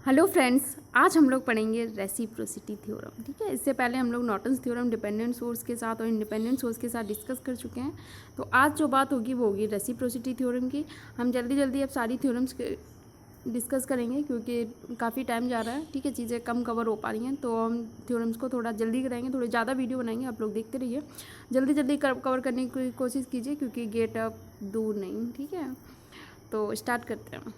Hello friends, आज हम लोग पढ़ेंगे रेसिप्रोसिटी थ्योरम। ठीक है, इससे पहले हम लोग नॉर्टन्स थ्योरम डिपेंडेंट सोर्स के साथ और इंडिपेंडेंट सोर्स के साथ डिस्कस कर चुके हैं। तो आज जो बात होगी वो होगी रेसिप्रोसिटी थ्योरम की। हम जल्दी जल्दी अब सारी थ्योरम्स डिस्कस करेंगे क्योंकि काफ़ी टाइम जा रहा है। ठीक है, चीज़ें कम कवर हो पा रही हैं, तो हम थ्योरम्स को थोड़ा जल्दी कराएंगे, थोड़ी ज़्यादा वीडियो बनाएंगे। आप लोग देखते रहिए, जल्दी जल्दी कवर करने की कोशिश कीजिए क्योंकि गेट अब दूर नहीं। ठीक है, तो स्टार्ट करते हैं।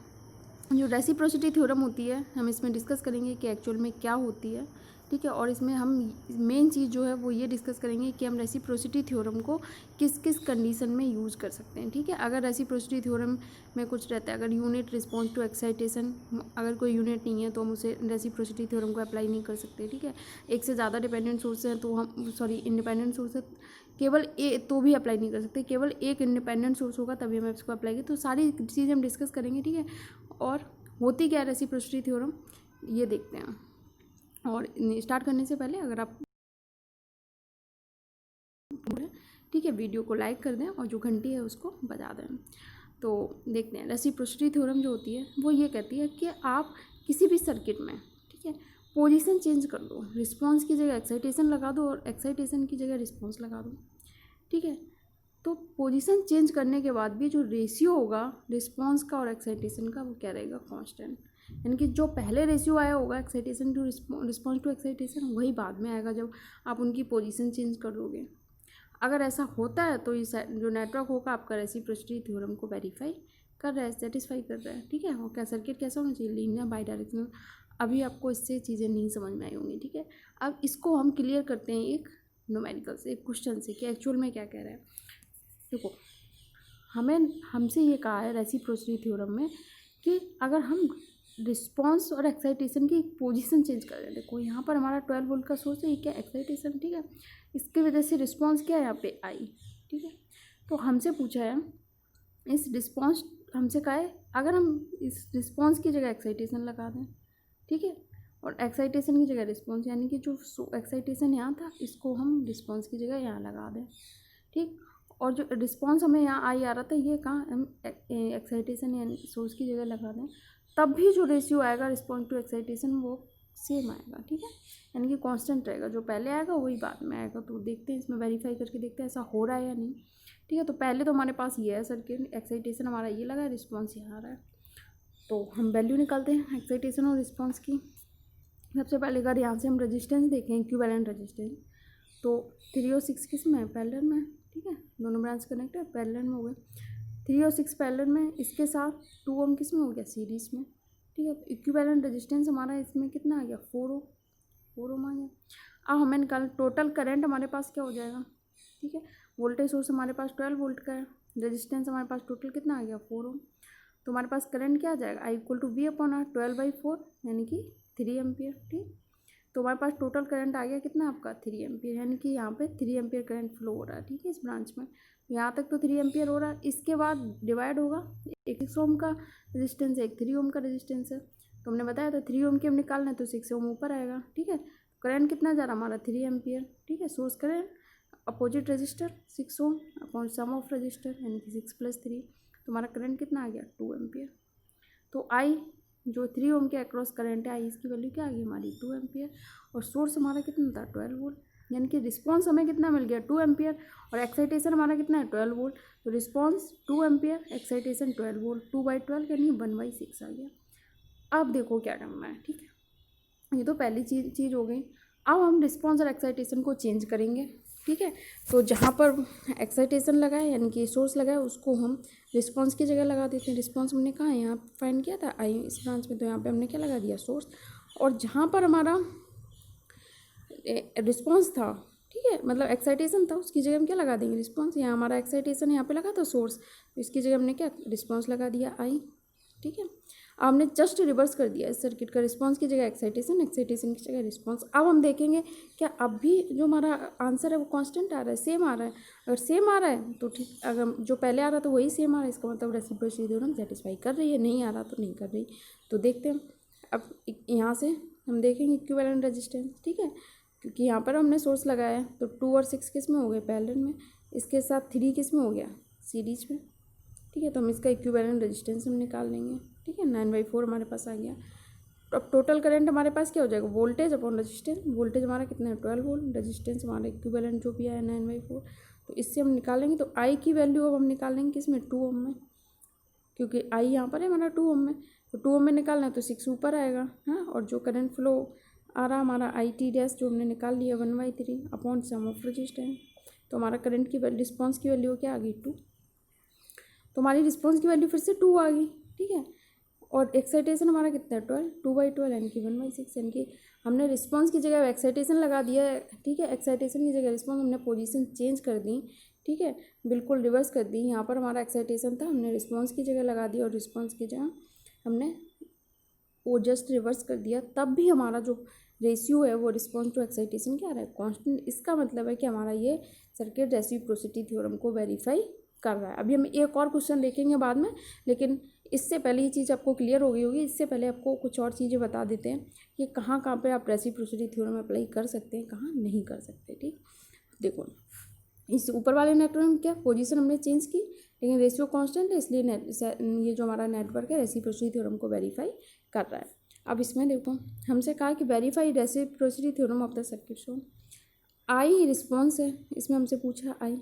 जो रेसिप्रोसिटी थ्योरम होती है, हम इसमें डिस्कस करेंगे कि एक्चुअल में क्या होती है। ठीक है, और इसमें हम मेन चीज़ जो है वो ये डिस्कस करेंगे कि हम रेसिप्रोसिटी थ्योरम को किस किस कंडीशन में यूज़ कर सकते हैं। ठीक है, अगर रेसिप्रोसिटी थ्योरम में कुछ रहता है, अगर यूनिट रिस्पॉन्स टू एक्साइटेशन, अगर कोई यूनिट नहीं है तो हम उसे रेसिप्रोसिटी थ्योरम को अप्लाई नहीं कर सकते। ठीक है, एक से ज़्यादा डिपेंडेंट सोर्स हैं तो हम इंडिपेंडेंट सोर्स है केवल तो भी अप्लाई नहीं कर सकते। केवल एक इंडिपेंडेंट सोर्स होगा तभी हम इसको अप्लाई करें। तो सारी चीज़ें हम डिस्कस करेंगे। ठीक है, और होती क्या है रेसिप्रोसिटी थ्योरम, ये देखते हैं। और स्टार्ट करने से पहले अगर आप ठीक है वीडियो को लाइक कर दें और जो घंटी है उसको बजा दें। तो देखते हैं, रेसिप्रोसिटी थ्योरम जो होती है वो ये कहती है कि आप किसी भी सर्किट में, ठीक है, पोजीशन चेंज कर दो, रिस्पॉन्स की जगह एक्साइटेशन लगा दो और एक्साइटेशन की जगह रिस्पॉन्स लगा दो। ठीक है, तो पोजीशन चेंज करने के बाद भी जो रेशियो होगा रिस्पॉन्स का और एक्साइटेशन का वो क्या रहेगा, कांस्टेंट। यानी कि जो पहले रेशियो आया होगा excitation to response to excitation, वही बाद में आएगा जब आप उनकी पोजीशन चेंज कर दोगे। अगर ऐसा होता है तो ये जो नेटवर्क होगा आपका रेसिप्रोसिटी थ्योरम को वेरीफाई कर रहा है, सेटिस्फाई कर रहा है। ठीक है, और क्या सर्किट कैसा होना चाहिए, लीनियर बाई डायरेक्शनल। अभी आपको इससे चीज़ें नहीं समझ में आई होंगी। ठीक है, अब इसको हम क्लियर करते हैं एक न्यूमेरिकल से, एक क्वेश्चन से कि एक्चुअल में क्या कह रहा है। देखो, हमसे ये कहा है रेसिप्रोसिटी थ्योरम में कि अगर हम रिस्पॉन्स और एक्साइटेशन की पोजीशन चेंज कर दें। देखो यहाँ पर हमारा 12 वोल्ट का सोर्स है, ये क्या एक्साइटेशन। ठीक है, इसकी वजह से रिस्पॉन्स क्या है यहाँ पे आई। ठीक है, तो हमसे पूछा है इस रिस्पॉन्स, हमसे कहा है अगर हम इस रिस्पॉन्स की जगह एक्साइटेशन लगा दें, ठीक है, और एक्साइटेशन की जगह रिस्पॉन्स, यानी कि जो एक्साइटेशन यहाँ था इसको हम रिस्पॉन्स की जगह यहाँ लगा दें। ठीक, और जो रिस्पॉन्स हमें यहाँ आई आ रहा था ये कहाँ हम एक्साइटेशन यानी सोर्स की जगह लगा दें, तब भी जो रेशियो आएगा रिस्पॉन्स टू एक्साइटेशन वो सेम आएगा। ठीक है, यानी कि कांस्टेंट रहेगा, जो पहले आएगा वही बाद में आएगा। तो देखते हैं इसमें वेरीफाई करके देखते हैं ऐसा हो रहा है या नहीं। ठीक है, तो पहले तो हमारे पास ये है सर्किट, एक्साइटेशन हमारा ये लगा है, रिस्पॉन्स यहाँ आ रहा है। तो हम वैल्यू निकालते हैं एक्साइटेशन और रिस्पॉन्स की। सबसे पहले अगर यहाँ से हम रेजिस्टेंस देखें, इक्विवेलेंट रेजिस्टेंस, तो 3 और 6 किस में है, पैरेलल में। ठीक है, दोनों ब्रांच कनेक्ट है, पैरेलल में हो गए। 3 और 6 पैरेलल में, इसके साथ 2 ओम किस में हो गया, सीरीज में। ठीक है, इक्विवेलेंट रेजिस्टेंस हमारा इसमें कितना आ गया, 4 ओम आ गया। अब हमें निकाल टोटल करंट हमारे पास क्या हो जाएगा। ठीक है, वोल्टेज सोर्स हमारे पास 12 वोल्ट का है, रेजिस्टेंस हमारे पास टोटल कितना आ गया, 4 ओम। तो हमारे पास करंट क्या आ जाएगा, I equal to V upon R, 12/4 यानी कि 3 एम्पियर। ठीक, तो हमारे पास टोटल करंट आ गया कितना आपका, 3 एम्पियर, यानी कि यहाँ पे 3 एम्पियर करंट फ्लो हो रहा है। ठीक है, इस ब्रांच में यहाँ तक तो 3 एम्पियर हो रहा है। इसके बाद डिवाइड होगा, एक 6 ओम का रेजिस्टेंस है, एक 3 ओम का रेजिस्टेंस है। तो हमने बताया था 3 ओम की हम निकालना है तो 6 ओम ऊपर आएगा। ठीक है, करंट कितना जा रहा हमारा, 3 एम्पियर। ठीक है, source current opposite resistor 6 ohm upon sum of resistor यानी कि 6 + 3, तो हमारा करंट कितना आ गया, 2 एम्पियर। तो आई जो 3 ओम के अक्रॉस करंट है, आई इसकी वैल्यू क्या आ गई हमारी, 2 एम्पियर। और सोर्स हमारा कितना था, 12 वोल्ट, यानी कि रिस्पॉन्स हमें कितना मिल गया, 2 एम्पियर। और एक्साइटेशन हमारा कितना है, 12 वोल्ट। तो रिस्पॉन्स 2 एम्पियर, एक्साइटेशन 12 वोल्ट, 2/12 यानी 1/6 आ गया। अब देखो क्या करना है। ठीक है, ये तो पहली चीज़ हो गई। अब हम रिस्पॉन्स और एक्साइटेशन को चेंज करेंगे। ठीक है, तो जहाँ पर एक्साइटेशन लगा है यानी कि सोर्स लगा है उसको हम रिस्पॉन्स की जगह लगा देते हैं। रिस्पॉन्स हमने कहा यहाँ फाइंड किया था आई इस ब्रांच में, तो यहाँ पे हमने क्या लगा दिया, सोर्स। और जहाँ पर हमारा रिस्पॉन्स था, ठीक है, मतलब एक्साइटेशन था, उसकी जगह हम क्या लगा देंगे, रिस्पॉन्स। यहाँ हमारा एक्साइटेशन यहाँ पे लगा था सोर्स, तो इसकी जगह हमने क्या रिस्पॉन्स लगा दिया आई। ठीक है, अब हमने जस्ट रिवर्स कर दिया इस सर्किट का, रिस्पॉन्स की जगह एक्साइटेशन, एक्साइटेशन की जगह रिस्पॉन्स। अब हम देखेंगे क्या अब भी जो हमारा आंसर है वो कांस्टेंट आ रहा है, सेम आ रहा है। अगर सेम आ रहा है तो ठीक, अगर जो पहले आ रहा था वही सेम आ रहा है, इसका मतलब रेसिप्रोसिटी थ्योरम सेटिस्फाई कर रही है। नहीं आ रहा तो नहीं कर रही। तो देखते हैं अब यहाँ से हम देखेंगे इक्विवेलेंट रेजिस्टेंस। ठीक है, क्योंकि यहाँ पर हमने सोर्स लगाया है तो 2 और 6 किस में हो गए, पैरेलल में। इसके साथ 3 किस में हो गया, सीरीज में। ठीक है, तो हम इसका इक्विवेलेंट रेजिस्टेंस हम निकाल लेंगे। ठीक है, 9/4 हमारे पास आ गया। अब टोटल करंट हमारे पास क्या हो जाएगा, वोल्टेज अपॉन रेजिस्टेंस। वोल्टेज हमारा कितना है 12 वोल्ट, रेजिस्टेंस हमारा इक्विवेलेंट जो भी है 9/4। तो इससे हम निकालेंगे तो आई की वैल्यू अब हम निकालेंगे किसमें 2 ओम में, क्योंकि आई यहाँ पर है हमारा 2 ओम में। तो 2 ओम में निकालना है तो 6 ऊपर आएगा, हाँ। और जो करंट फ्लो आ रहा हमारा आई टी डैश जो हमने निकाल लिया 1/3 अपॉन सम ऑफ रेजिस्टेंस। तो हमारा करंट की रिस्पॉन्स की वैल्यू क्या आ गई 2। तो हमारी रिस्पॉन्स की वैल्यू फिर से 2 आ गई, ठीक है। और एक्साइटेशन हमारा कितना है 12, 2/12 यानी कि 1/6, यानी कि हमने रिस्पॉन्स की जगह एक्साइटेशन लगा दिया है, ठीक है। एक्साइटेशन की जगह रिस्पॉन्स, हमने पोजीशन चेंज कर दी, ठीक है, बिल्कुल रिवर्स कर दी। यहाँ पर हमारा एक्साइटेशन था, हमने रिस्पॉन्स की जगह लगा दिया, और रिस्पॉन्स की जगह हमने वो जस्ट रिवर्स कर दिया। तब भी हमारा जो रेशियो है वो रिस्पॉन्स टू एक्साइटेशन क्या आ रहा है, कांस्टेंट। इसका मतलब है कि हमारा ये सर्किट रेसिप्रोसिटी थ्योरम को वेरीफाई कर रहा है। अभी हम एक और क्वेश्चन देखेंगे बाद में, लेकिन इससे पहले ये चीज़ आपको क्लियर हो गई होगी। इससे पहले आपको कुछ और चीज़ें बता देते हैं कि कहाँ कहाँ पे आप रेसिप्रोसिटी थ्योरम अप्लाई कर सकते हैं, कहाँ नहीं कर सकते, ठीक। देखो इस ऊपर वाले नेटवर्क में क्या पोजीशन हमने चेंज की, लेकिन रेशियो कांस्टेंट है, इसलिए ये जो हमारा नेटवर्क है रेसिप्रोसिटी थ्योरम को वेरीफाई कर रहा है। अब इसमें देखो हमसे कहा कि verify reciprocity theorem of the circuit. So I response है, इसमें हमसे पूछा आई,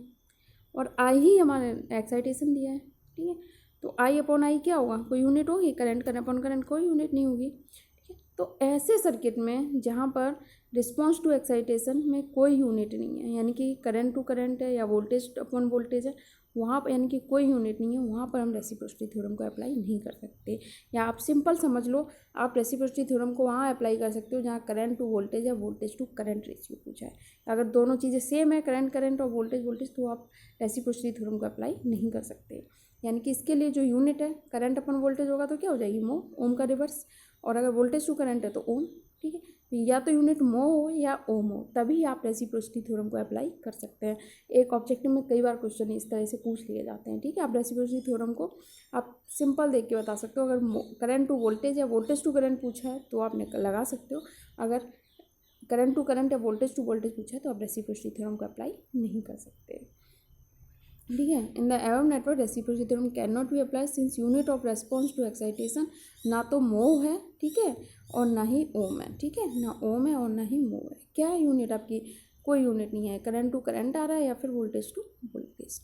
और आई ही हमारे एक्साइटेशन दिया है, ठीक है। तो आई अपॉन आई क्या होगा, कोई यूनिट होगी, करंट अपॉन करंट कोई यूनिट नहीं होगी, ठीक है। तो ऐसे सर्किट में जहाँ पर रिस्पॉन्स टू एक्साइटेशन में कोई यूनिट नहीं है, यानी कि करंट टू करंट है या वोल्टेज अपॉन वोल्टेज है, वहाँ पर यानी कि कोई यूनिट नहीं है, वहाँ पर हम रेसिप्रोसिटी थ्योरम को अप्लाई नहीं कर सकते। या आप सिंपल समझ लो, आप रेसिप्रोसिटी थ्योरम को वहाँ अप्लाई कर सकते हो जहाँ करंट टू वोल्टेज या वोल्टेज टू करंट रेशियो पूछा है। अगर दोनों चीज़ें सेम है, करंट और वोल्टेज, तो आप रेसिप्रोसिटी थ्योरम को अप्लाई नहीं कर सकते। यानी कि इसके लिए जो यूनिट है करंट अपन वोल्टेज होगा तो क्या हो जाएगी मो, ओम का रिवर्स। और अगर वोल्टेज टू करंट है तो ओम, ठीक है। या तो यूनिट मो हो या ओम हो, तभी आप रेसिप्रोसिटी थ्योरम को अप्लाई कर सकते हैं। एक ऑब्जेक्टिव में कई बार क्वेश्चन इस तरह से पूछ लिए जाते हैं, ठीक है। आप रेसिप्रोसिटी थ्योरम को आप सिंपल देख के बता सकते हो। अगर करंट टू वोल्टेज या वोल्टेज टू करंट पूछा है तो आप लगा सकते हो। अगर करंट टू करंट या वोल्टेज टू वोल्टेज पूछा है तो आप रेसिप्रोसिटी थ्योरम को अप्लाई नहीं कर सकते, ठीक है। इन द एवम network reciprocity theorem can not be apply since unit of response to excitation no तो मो है, ठीक है, और ना ही ओम है, ठीक है। ना ओम है और ना ही मो है। क्या है यूनिट आपकी, कोई यूनिट नहीं है। करंट टू करंट आ रहा है या फिर वोल्टेज टू वोल्टेज।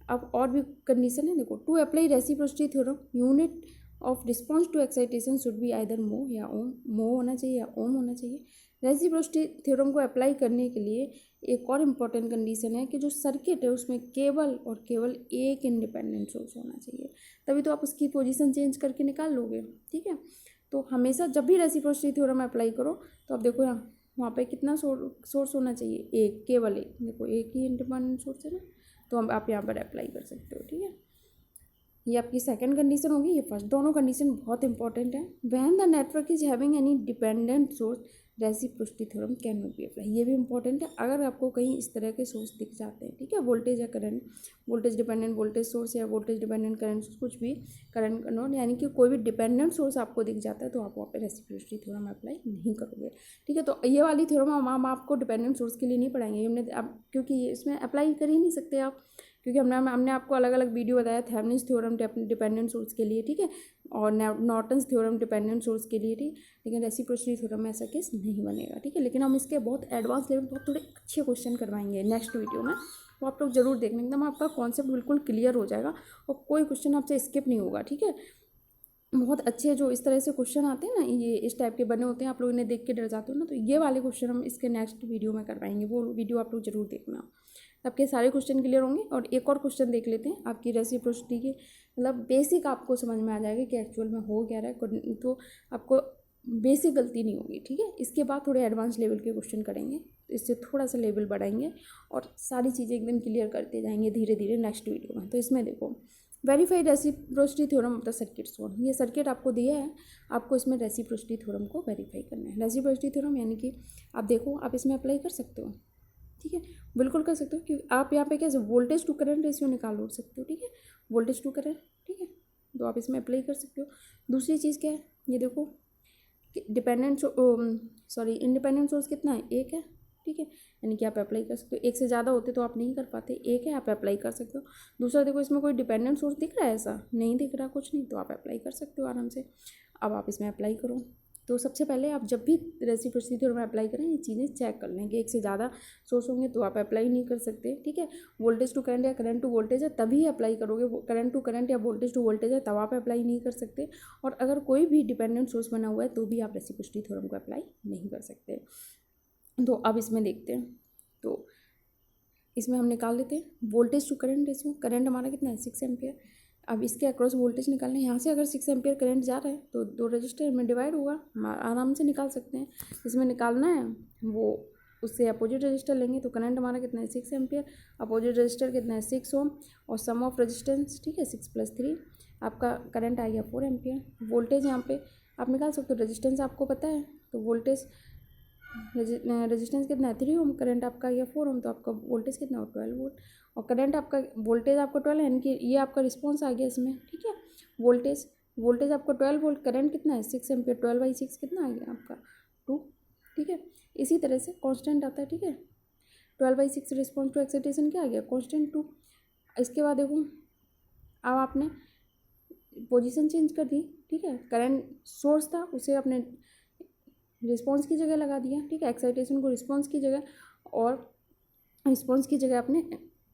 अब और भी कंडीशन है, देखो to apply reciprocity theorem unit of response to excitation should be either mho या ओम, मो होना चाहिए या ओम होना चाहिए। रेसिप्रोसिटी थ्योरम को अप्लाई करने के लिए एक और इम्पॉर्टेंट कंडीशन है कि जो सर्किट है उसमें केवल और केवल एक इंडिपेंडेंट सोर्स होना चाहिए, तभी तो आप उसकी पोजीशन चेंज करके निकाल लोगे, ठीक है। तो हमेशा जब भी रेसिप्रोसिटी थ्योरम अप्लाई करो तो आप देखो यहाँ वहाँ पे कितना सोर्स होना चाहिए, एक, केवल एक। देखो एक ही इंडिपेंडेंट सोर्स है ना, तो हम आप यहाँ पर अप्लाई कर सकते हो, ठीक है। ये आपकी सेकंड कंडीशन होगी, ये फर्स्ट। दोनों कंडीशन बहुत इंपॉर्टेंट है। When the network is having any dependent source reciprocity theorem can not be apply, ये भी इंपॉर्टेंट है। अगर आपको कहीं इस तरह के सोर्स दिख जाते हैं, ठीक है, वोल्टेज या current, voltage dependent voltage source या वोल्टेज डिपेंडेंट करंट सोर्स, कुछ भी करंट नोट, यानी कि कोई भी डिपेंडेंट सोर्स आपको दिख जाता है तो आप वहाँ पे रेसिप्रोसिटी थ्योरम अप्लाई नहीं करोगे, ठीक है। तो ये वाली थ्योरम हम आपको डिपेंडेंट सोर्स के लिए नहीं पढ़ाएंगे हमने अब, क्योंकि इसमें अप्लाई कर ही नहीं सकते आप, क्योंकि हमने आपको अलग अलग वीडियो बताया थेवेनिन्स थ्योरम डिपेंडेंट सोर्स के लिए, ठीक है, और नॉर्टन्स थ्योरम डिपेंडेंट सोर्स के लिए, ठीक। लेकिन रेसिप्रोसिटी थ्योरम में ऐसा केस नहीं बनेगा, ठीक है। लेकिन हम इसके बहुत एडवांस लेवल बहुत थोड़े अच्छे क्वेश्चन करवाएंगे नेक्स्ट वीडियो में, तो आप लोग जरूर देखना, एकदम आपका कॉन्सेप्ट बिल्कुल क्लियर हो जाएगा और कोई क्वेश्चन आपसे स्किप नहीं होगा, ठीक है। बहुत अच्छे जो इस तरह से क्वेश्चन आते हैं ना, ये इस टाइप के बने होते हैं, आप लोग इन्हें देख के डर जाते हो ना, तो ये वाले क्वेश्चन हम इसके नेक्स्ट वीडियो में करवाएंगे, वो वीडियो आप लोग जरूर देखना। आपके सारे क्वेश्चन क्लियर होंगे। और एक और क्वेश्चन देख लेते हैं आपकी रेसिप्रोसिटी की, मतलब बेसिक आपको समझ में आ जाएगा कि एक्चुअल में हो क्या रहा है, तो आपको बेसिक गलती नहीं होगी, ठीक है। इसके बाद थोड़े एडवांस लेवल के क्वेश्चन करेंगे, तो इससे थोड़ा सा लेवल बढ़ाएंगे और सारी चीज़ें एकदम क्लियर करते जाएंगे धीरे धीरे नेक्स्ट वीडियो में। तो इसमें देखो verified reciprocity theorem of the circuit shown, ये सर्किट आपको दिया है, आपको इसमें रेसिप्रोसिटी थ्योरम को वेरीफाई करना है। रेसिप्रोसिटी थ्योरम यानी कि आप देखो आप इसमें अप्लाई कर सकते हो, ठीक है, बिल्कुल कर सकते हो, क्योंकि आप यहाँ पे कैसे वोल्टेज टू करंट रेशियो निकाल सकते हो, ठीक है, वोल्टेज टू करंट, ठीक है, तो आप इसमें अप्लाई कर सकते हो। दूसरी चीज़ क्या है, ये देखो इंडिपेंडेंट सोर्स कितना है, एक है, ठीक है, यानी कि आप अप्लाई कर सकते हो। एक से ज़्यादा होते तो आप नहीं कर पाते, एक है, आप अप्लाई कर सकते हो। दूसरा देखो इसमें कोई डिपेंडेंट सोर्स दिख रहा है, ऐसा नहीं दिख रहा कुछ नहीं, तो आप अप्लाई कर सकते हो आराम से। अब आप इसमें अप्लाई करो, तो सबसे पहले आप जब भी रेसिप्रोसिटी थ्योरम अप्लाई करें ये चीज़ें चेक कर लें कि एक से ज़्यादा सोर्स होंगे तो आप अप्लाई नहीं कर सकते, ठीक है। वोल्टेज टू करंट या करंट टू वोल्टेज है तभी अप्लाई करोगे, करंट टू करंट या वोल्टेज टू वोल्टेज है तब आप अप्लाई नहीं कर सकते। और अगर कोई भी डिपेंडेंट सोर्स बना हुआ है तो भी आप रेसिप्रोसिटी थ्योरम को अप्लाई नहीं कर सकते। तो अब इसमें देखते हैं, तो इसमें हम निकाल लेते हैं voltage to current ratio. Current हमारा कितना है 6 एम्पियर। अब इसके अक्रॉस वोल्टेज निकालना है, यहाँ से अगर 6 एम्पियर करंट जा रहा है तो 2 रजिस्टर में डिवाइड होगा, हम आराम से निकाल सकते हैं। इसमें निकालना है वो उससे अपोजिट रजिस्टर लेंगे, तो करंट हमारा कितना है 6 एम्पियर, अपोजिट रजिस्टर कितना है 6 ओम, और सम ऑफ रेजिस्टेंस, ठीक है 6 + 3 आपका करंट आ गया 4 एम्पियर। वोल्टेज यहाँ पे आप निकाल सकते हो, रेजिस्टेंस आपको पता है तो वोल्टेज रेजिस्टेंस कितना है 3 ओम, करंट आपका ये 4 ओम, तो आपका वोल्टेज कितना हो 12 वोल्ट, और करंट आपका वोल्टेज आपका 12 है, यानी कि ये आपका रिस्पॉन्स आ गया इसमें, ठीक है। वोल्टेज आपका 12 वोल्ट, करंट कितना है 6 एम्पियर, 12/6 कितना आ गया आपका 2, ठीक है। इसी तरह से कांस्टेंट आता है, ठीक है, 12/6 रिस्पॉन्स टू एक्साइटेशन क्या आ गया कांस्टेंट 2। इसके बाद देखो अब आपने पोजीशन चेंज कर दी, ठीक है, करंट सोर्स था उसे आपने रिस्पॉन्स की जगह लगा दिया, ठीक है, एक्साइटेशन को रिस्पॉन्स की जगह, और रिस्पॉन्स की जगह आपने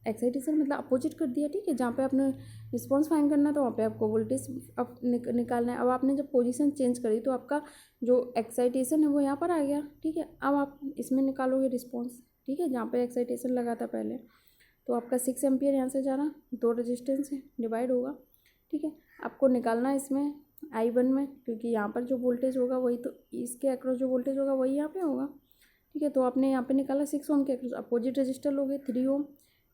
एक्साइटेशन मतलब अपोजिट कर दिया, ठीक है। जहाँ पे आपने रिस्पॉन्स फाइंड करना तो वहाँ पे आपको वोल्टेज अब निकालना है। अब आपने जब पोजीशन चेंज करी तो आपका जो एक्साइटेशन है वो यहाँ पर आ गया, ठीक है। अब आप इसमें निकालोगे रिस्पॉन्स, ठीक है, जहाँ पे एक्साइटेशन लगा था पहले, तो आपका 6 एम्पियर यहाँ से जा रहा, 2 रेजिस्टेंस है डिवाइड होगा, ठीक है। आपको निकालना है इसमें I1 में, क्योंकि यहाँ पर जो वोल्टेज होगा वही तो इसके अक्रॉस जो वोल्टेज होगा वही यहाँ पे होगा, ठीक है। तो आपने यहाँ पे निकाला 6 ओम के अक्रॉस, अपोजिट रजिस्टर लोगे 3 ओम,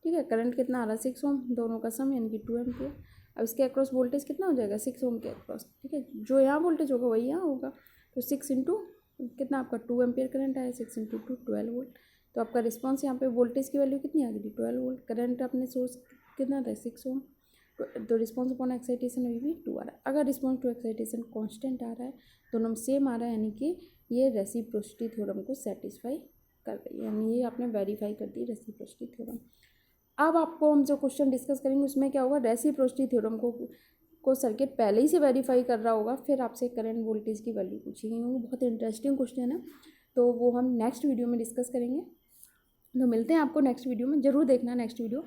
ठीक है। करंट कितना आ रहा है 6 ओम, दोनों का सम यानी कि 2 एम्पियर। अब इसके अक्रॉस वोल्टेज कितना हो जाएगा 6 ओम के अक्रॉस, ठीक है, जो यहाँ वोल्टेज होगा वही यहाँ होगा, तो 6 इंटू कितना आपका 2 एम्पियर करंट आया, 6 इंटू 2 12 वोल्ट। तो आपका रिस्पॉन्स यहाँ पे वोल्टेज की वैल्यू कितनी आ गई 12 वोल्ट, करंट अपने सोर्स कितना था 6 ओम, तो रिस्पॉन्स अपॉन एक्साइटेशन अभी भी 2 आ रहा है। अगर रिस्पॉन्स टू एक्साइटेशन कांस्टेंट आ रहा है, दोनों में सेम आ रहा है, यानी कि ये रेसिप्रोसिटी थ्योरम को सेटिस्फाई कर रही है, यानी ये आपने वेरीफाई कर दी रेसिप्रोसिटी थ्योरम। अब आपको हम जो क्वेश्चन डिस्कस करेंगे उसमें क्या होगा, रेसिप्रोसिटी थ्योरम को सर्किट पहले ही से वेरीफाई कर रहा होगा, फिर आपसे करंट वोल्टेज की वैल्यू पूछेंगे, बहुत इंटरेस्टिंग क्वेश्चन है, तो वो हम नेक्स्ट वीडियो में डिस्कस करेंगे। तो मिलते हैं आपको नेक्स्ट वीडियो में, ज़रूर देखना नेक्स्ट वीडियो।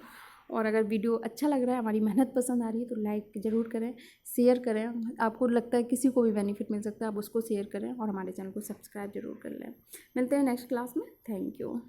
और अगर वीडियो अच्छा लग रहा है, हमारी मेहनत पसंद आ रही है तो लाइक ज़रूर करें, शेयर करें, आपको लगता है किसी को भी बेनिफिट मिल सकता है आप उसको शेयर करें, और हमारे चैनल को सब्सक्राइब जरूर कर लें। मिलते हैं नेक्स्ट क्लास में, थैंक यू।